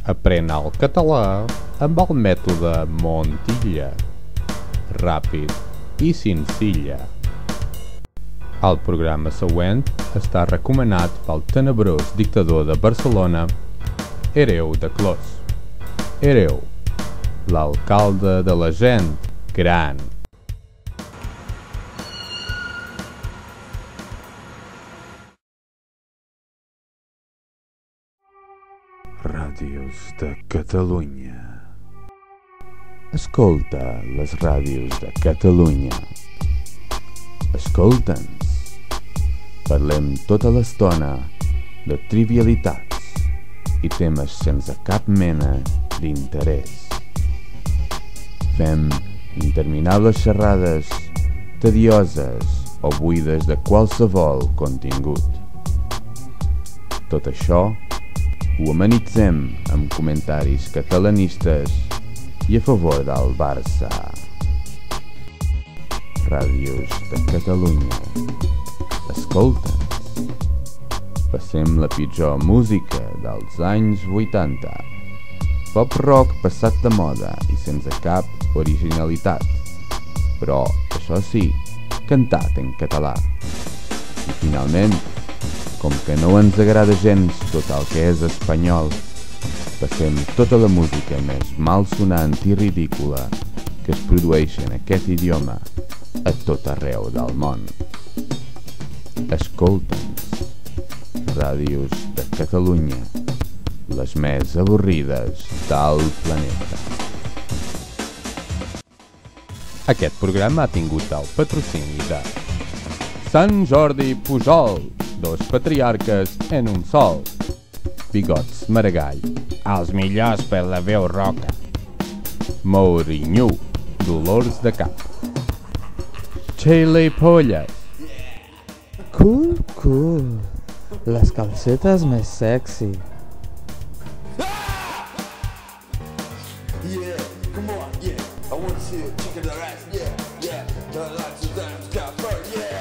Aprèn el català amb el mètode Montilla. Ràpid i senzilla. El programa següent està recomanat pel tenebrós dictador de Barcelona, Hereu de Clos. Hereu, l'alcalde de la gent gran. Ràdios de Catalunya. Escolta les ràdios de Catalunya. Escolta'ns. Parlem tota l'estona de trivialitats i temes sense cap mena d'interès. Fem interminables xerrades tedioses o buides de qualsevol contingut. Tot això ho amenitzem amb comentaris catalanistes i a favor del Barça. Ràdios de Catalunya. Escolta'ns. Passem la pitjor música dels anys 80. Pop rock passat de moda i sense cap originalitat. Però, això sí, cantat en català. I finalment, com que no ens agrada gens tot el que és espanyol, passem tota la música més malsonant i ridícula que es produeix en aquest idioma a tot arreu del món. Escolta'ns. Ràdios de Catalunya, les més avorrides del planeta. Aquest programa ha tingut el patrocini de Sant Jordi Pujol, dos patriarques en un sol. Bigots Maragall, els millors per la veu roca. Mourinho, dolors de cap. Chile Polles. Cool, cool. Les calcetes més sexy. Yeah, come on, yeah. I wanna see a chicken that ass, yeah, yeah. Lots of times got fur, yeah.